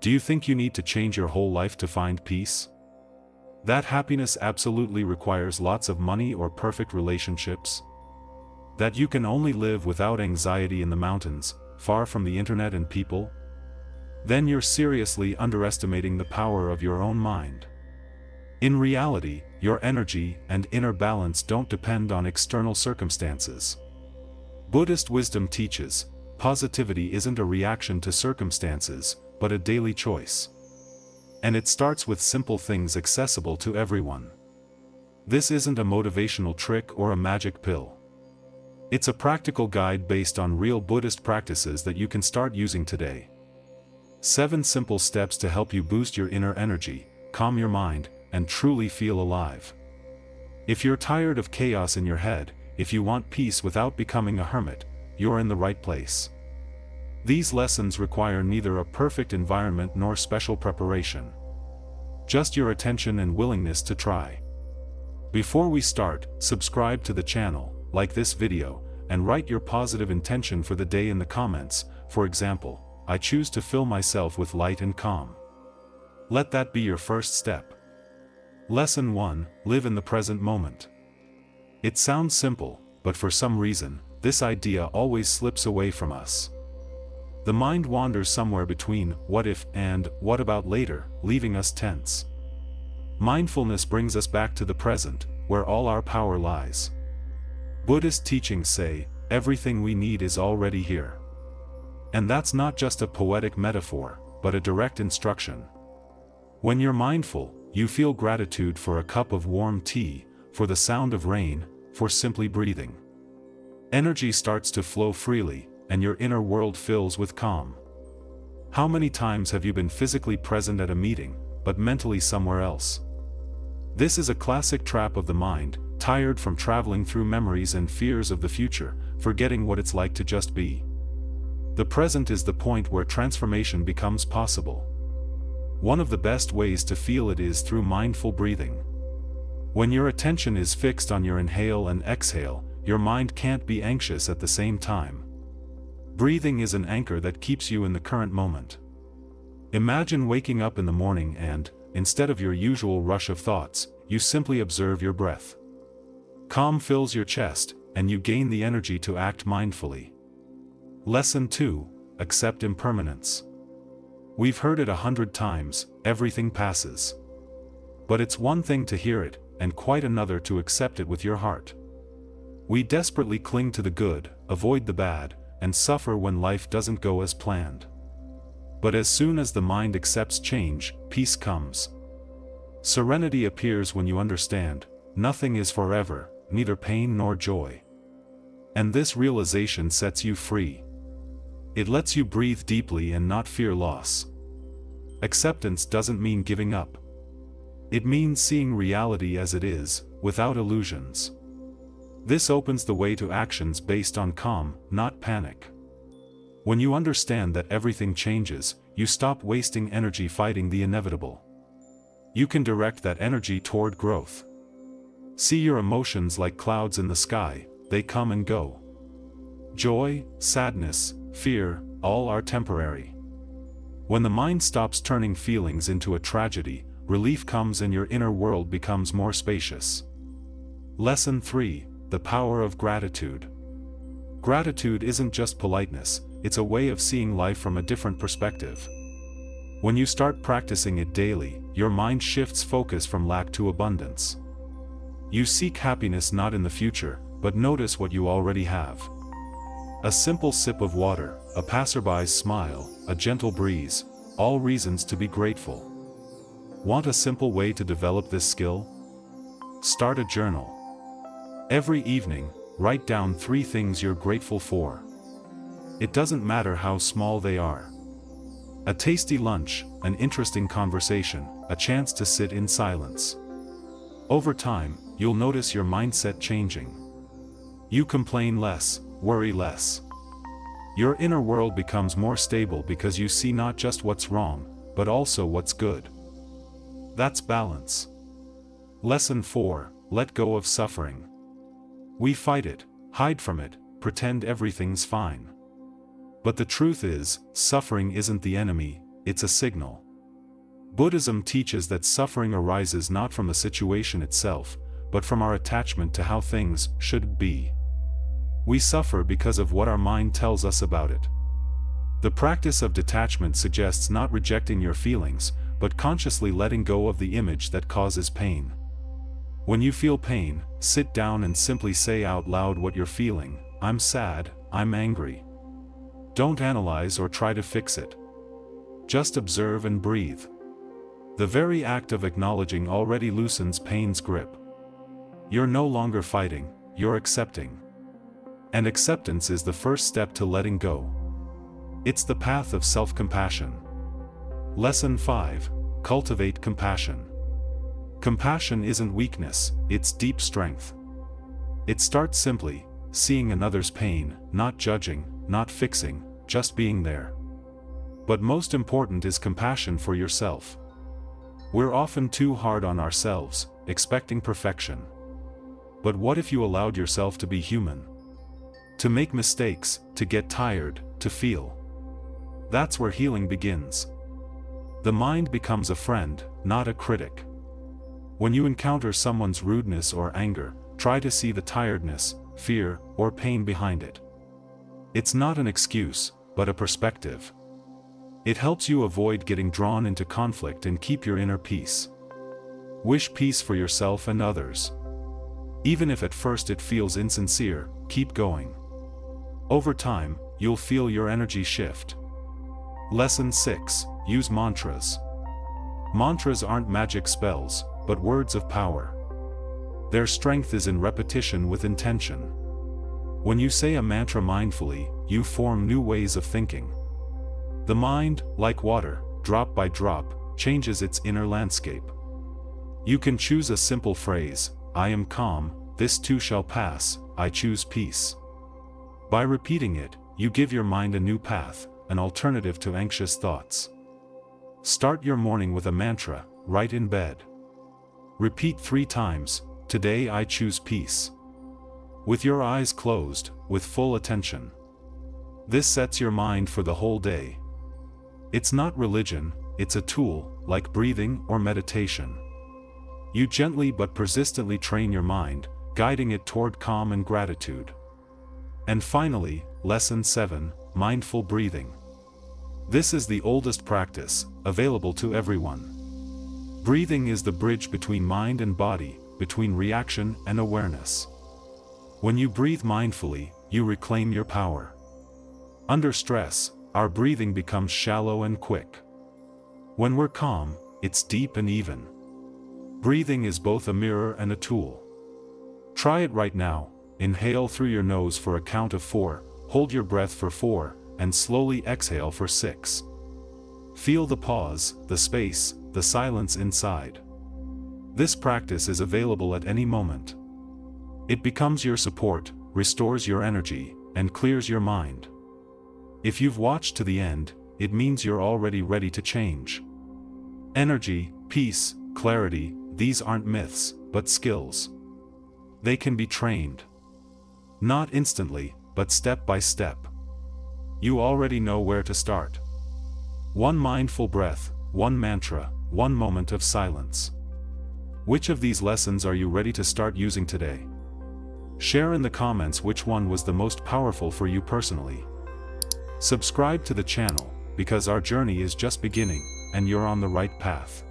Do you think you need to change your whole life to find peace? That happiness absolutely requires lots of money or perfect relationships? That you can only live without anxiety in the mountains, far from the internet and people? Then you're seriously underestimating the power of your own mind. In reality, your energy and inner balance don't depend on external circumstances. Buddhist wisdom teaches, positivity isn't a reaction to circumstances, but a daily choice. And it starts with simple things accessible to everyone. This isn't a motivational trick or a magic pill. It's a practical guide based on real Buddhist practices that you can start using today. 7 simple steps to help you boost your inner energy, calm your mind, and truly feel alive. If you're tired of chaos in your head, if you want peace without becoming a hermit, you're in the right place. These lessons require neither a perfect environment nor special preparation. Just your attention and willingness to try. Before we start, subscribe to the channel, like this video, and write your positive intention for the day in the comments. For example, I choose to fill myself with light and calm. Let that be your first step. Lesson 1, live in the present moment. It sounds simple, but for some reason, this idea always slips away from us. The mind wanders somewhere between what if and what about later, leaving us tense. Mindfulness brings us back to the present, where all our power lies. Buddhist teachings say, everything we need is already here. And that's not just a poetic metaphor, but a direct instruction. When you're mindful, you feel gratitude for a cup of warm tea, for the sound of rain, for simply breathing. Energy starts to flow freely, and your inner world fills with calm. How many times have you been physically present at a meeting, but mentally somewhere else? This is a classic trap of the mind, tired from traveling through memories and fears of the future, forgetting what it's like to just be. The present is the point where transformation becomes possible. One of the best ways to feel it is through mindful breathing. When your attention is fixed on your inhale and exhale, your mind can't be anxious at the same time. Breathing is an anchor that keeps you in the current moment. Imagine waking up in the morning and, instead of your usual rush of thoughts, you simply observe your breath. Calm fills your chest, and you gain the energy to act mindfully. Lesson 2, accept impermanence. We've heard it 100 times, everything passes. But it's one thing to hear it, and quite another to accept it with your heart. We desperately cling to the good, avoid the bad, and suffer when life doesn't go as planned. But as soon as the mind accepts change, peace comes. Serenity appears when you understand, nothing is forever, neither pain nor joy. And this realization sets you free. It lets you breathe deeply and not fear loss. Acceptance doesn't mean giving up. It means seeing reality as it is, without illusions. This opens the way to actions based on calm, not panic. When you understand that everything changes, you stop wasting energy fighting the inevitable. You can direct that energy toward growth. See your emotions like clouds in the sky, they come and go. Joy, sadness, fear, all are temporary. When the mind stops turning feelings into a tragedy, relief comes and your inner world becomes more spacious. Lesson 3, the power of gratitude. Gratitude isn't just politeness, it's a way of seeing life from a different perspective. When you start practicing it daily, your mind shifts focus from lack to abundance. You seek happiness not in the future, but notice what you already have. A simple sip of water, a passerby's smile, a gentle breeze, all reasons to be grateful. Want a simple way to develop this skill? Start a journal. Every evening, write down 3 things you're grateful for. It doesn't matter how small they are. A tasty lunch, an interesting conversation, a chance to sit in silence. Over time, you'll notice your mindset changing. You complain less, worry less. Your inner world becomes more stable because you see not just what's wrong, but also what's good. That's balance. Lesson 4, let go of suffering. We fight it, hide from it, pretend everything's fine. But the truth is, suffering isn't the enemy, it's a signal. Buddhism teaches that suffering arises not from the situation itself, but from our attachment to how things should be. We suffer because of what our mind tells us about it. The practice of detachment suggests not rejecting your feelings, but consciously letting go of the image that causes pain. When you feel pain, sit down and simply say out loud what you're feeling. I'm sad, I'm angry. Don't analyze or try to fix it. Just observe and breathe. The very act of acknowledging already loosens pain's grip. You're no longer fighting, you're accepting. And acceptance is the first step to letting go. It's the path of self-compassion. Lesson 5. Cultivate compassion. Compassion isn't weakness, it's deep strength. It starts simply, seeing another's pain, not judging, not fixing, just being there. But most important is compassion for yourself. We're often too hard on ourselves, expecting perfection. But what if you allowed yourself to be human? To make mistakes, to get tired, to feel. That's where healing begins. The mind becomes a friend, not a critic. When you encounter someone's rudeness or anger, try to see the tiredness, fear, or pain behind it. It's not an excuse, but a perspective. It helps you avoid getting drawn into conflict and keep your inner peace. Wish peace for yourself and others. Even if at first it feels insincere, keep going. Over time, you'll feel your energy shift. Lesson 6. Use mantras. Mantras aren't magic spells, but words of power. Their strength is in repetition with intention. When you say a mantra mindfully, you form new ways of thinking. The mind, like water, drop by drop, changes its inner landscape. You can choose a simple phrase, I am calm, this too shall pass, I choose peace. By repeating it, you give your mind a new path, an alternative to anxious thoughts. Start your morning with a mantra, right in bed. Repeat 3 times, today I choose peace. With your eyes closed, with full attention. This sets your mind for the whole day. It's not religion, it's a tool, like breathing or meditation. You gently but persistently train your mind, guiding it toward calm and gratitude. And finally, Lesson 7, Mindful Breathing. This is the oldest practice, available to everyone. Breathing is the bridge between mind and body, between reaction and awareness. When you breathe mindfully, you reclaim your power. Under stress, our breathing becomes shallow and quick. When we're calm, it's deep and even. Breathing is both a mirror and a tool. Try it right now. Inhale through your nose for a count of 4, hold your breath for 4, and slowly exhale for 6. Feel the pause, the space, the silence inside. This practice is available at any moment. It becomes your support, restores your energy, and clears your mind. If you've watched to the end, it means you're already ready to change. Energy, peace, clarity, these aren't myths, but skills. They can be trained. Not instantly, but step by step. You already know where to start. One mindful breath, one mantra, one moment of silence. Which of these lessons are you ready to start using today? Share in the comments which one was the most powerful for you personally. Subscribe to the channel, because our journey is just beginning, and you're on the right path.